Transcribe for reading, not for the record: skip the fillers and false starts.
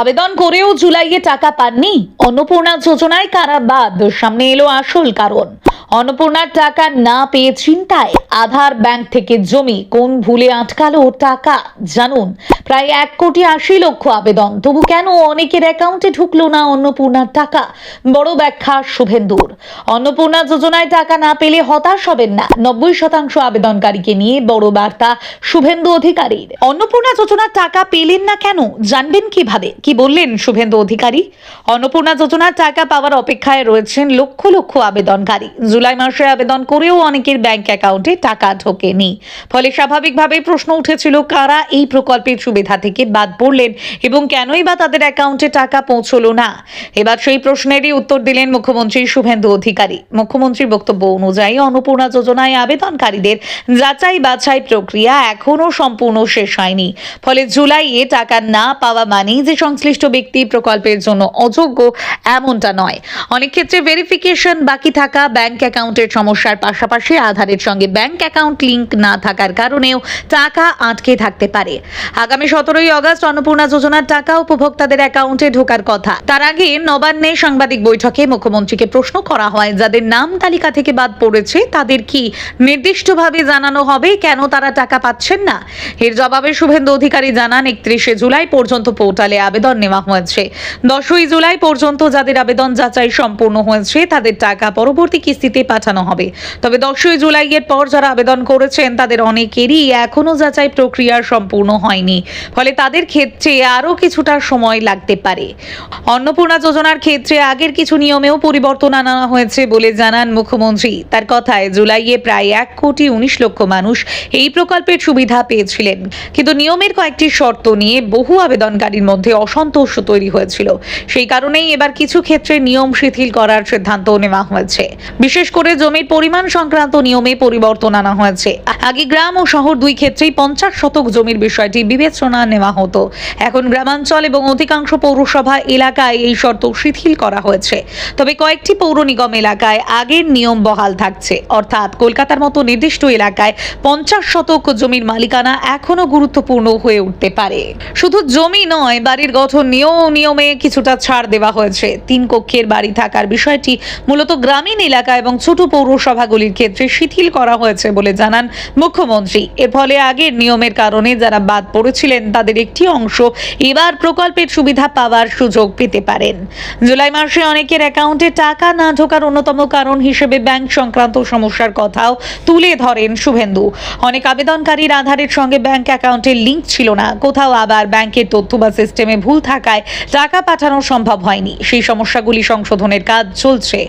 আবেদন করেও জুলাইয়ে টাকা পাননি। অন্নপূর্ণা যোজনায় কারা বাদ, সামনে এলো আসল কারণ। অন্নপূর্ণার টাকা না পেয়ে চিন্তায়, আধার ব্যাংক থেকে জমি কোন ভুলে আটকালো টাকা জানুন। প্রায় 1,80,00,000 আবেদন, তবু কেন অনেকের অ্যাকাউন্টে ঢুকলো না অন্নপূর্ণার টাকা? বড় ব্যাখ্যা শুভেন্দুর। অন্নপূর্ণা যোজনায় টাকা না পেলে হতাশ হবেন না, 90% আবেদনকারীকে নিয়ে বড় বার্তা শুভেন্দু অধিকারীর। অন্নপূর্ণা যোজনার টাকা পেলেন না কেন, জানবেন কিভাবে? কি বললেন শুভেন্দু অধিকারী? অন্নপূর্ণা যোজনার টাকা পাওয়ার অপেক্ষায় রয়েছেন লক্ষ লক্ষ আবেদনকারী। জুলাই মাসে আবেদন করেও অনেকের ব্যাংক অ্যাকাউন্টে টাকা ঢোকেনি। ফলে স্বাভাবিকভাবেই প্রশ্ন উঠেছিল, কারা এই প্রকল্পের সুবিধা থেকে বাদ পড়লেন এবং কেনই বা তাদের অ্যাকাউন্টে টাকা পৌঁছলো না। এবার সেই প্রশ্নেরই উত্তর দিলেন মুখ্যমন্ত্রী শুভেন্দু অধিকারী। মুখ্যমন্ত্রীর বক্তব্য অনুযায়ী অন্নপূর্ণা যোজনায় আবেদনকারীদের যাচাই বাছাই প্রক্রিয়া এখনো সম্পূর্ণ শেষ হয়নি। ফলে জুলাইয়ে টাকা না পাওয়া মানেই যে সংশ্লিষ্ট ব্যক্তি প্রকল্পের জন্য অযোগ্য, এমনটা নয়। অনেক ক্ষেত্রে ভেরিফিকেশন বাকি থাকা, ব্যাংক অ্যাকাউন্টের সমস্যার পাশাপাশি আধারের সঙ্গে ব্যাংক অ্যাকাউন্ট লিংক না থাকার কারণেও টাকা আটকে থাকতে পারে। আগামী 17ই আগস্ট অন্নপূর্ণা যোজনার টাকা উপভোক্তাদের অ্যাকাউন্টে ঢোকার কথা। তার আগে নবান্নে সাংবাদিক বৈঠকে মুখ্যমন্ত্রীকে প্রশ্ন করা হয়, যাদের নাম তালিকা থেকে বাদ পড়েছে তাদের কি নির্দিষ্টভাবে জানানো হবে কেন তারা টাকা পাচ্ছেন না? এর জবাবে শুভেন্দু অধিকারী জানান, 31শে জুলাই পর্যন্ত পোর্টালে আবেদন নেওয়া হয়েছে। 10ই জুলাই পর্যন্ত যাদের আবেদন যাচাই সম্পূর্ণ হয়েছে তাদের টাকা পরবর্তী কিস্তিতে পাঠানো হবে। তবে 10ই জুলাইয়ের পর যারা আবেদন করেছেন তাদের অনেকেরই এখনো যাচাই প্রক্রিয়া সম্পূর্ণ হয়নি। ফলে তাদের ক্ষেত্রে আরও কিছুটা সময় লাগতে পারে। অন্নপূর্ণা যোজনার ক্ষেত্রে আগের কিছু নিয়মেও পরিবর্তন আনা হয়েছে বলে জানান মুখ্যমন্ত্রী। তার কথায়, জুলাইয়ে প্রায় 1,19,00,000 মানুষ এই প্রকল্পের সুবিধা পেয়েছিলেন, কিন্তু নিয়মের কয়েকটি শর্ত নিয়ে বহু আবেদনকারীর মধ্যে অসন্তোষ তৈরি হয়েছিল। সেই কারণেই এবার কিছু ক্ষেত্রে নিয়ম শিথিল করার সিদ্ধান্ত নেওয়া হয়েছে। বিশেষ করে জমির পরিমাণ সংক্রান্ত নিয়মে পরিবর্তন আনা হয়েছে। আগে গ্রাম ও শহর দুই ক্ষেত্রেই 50 শতক জমির বিষয়টি বিবেচনা নেওয়া হতো। এখন গ্রামাঞ্চল এবং অধিকাংশ পৌরসভা এলাকায় এই শর্ত শিথিল করা হয়েছে। তবে কয়েকটি পৌর নিগম এলাকায় আগের নিয়ম বহাল থাকছে। অর্থাৎ কলকাতার মতো নির্দিষ্ট এলাকায় 50 শতক জমির মালিকানা এখনো গুরুত্বপূর্ণ হয়ে উঠতে পারে। শুধু জমি নয়, বাড়ির গঠন নিয়েও নিয়মে কিছুটা ছাড় দেওয়া হয়েছে। 3 কক্ষের বাড়ি থাকার বিষয়টি মূলত গ্রামীণ এলাকা এবং ছোট পৌরসভাগুলির ক্ষেত্রে শিথিল করা হয়েছে বলে জানান মুখ্যমন্ত্রী। এর ফলে আগের নিয়মের কারণে যারা বাদ পড়েছিলেন তাদের একটি অংশ এবার প্রকল্পের সুবিধা পাওয়ার সুযোগ পেতে পারেন। জুলাই মাসে অনেকের অ্যাকাউন্টে টাকা না ঢোকার অন্যতম কারণ হিসেবে ব্যাংক সংক্রান্ত সমস্যার কথাও তুলে ধরেন শুভেন্দু। অনেক আবেদনকারীর আধারের সঙ্গে ব্যাংক অ্যাকাউন্টের লিংক ছিল না, কোথাও আবার ব্যাংকের তথ্য বা সিস্টেমে ভুল থাকায় টাকা পাঠানো সম্ভব হয়নি। সেই সমস্যাগুলি সংশোধনের কাজ চলছে।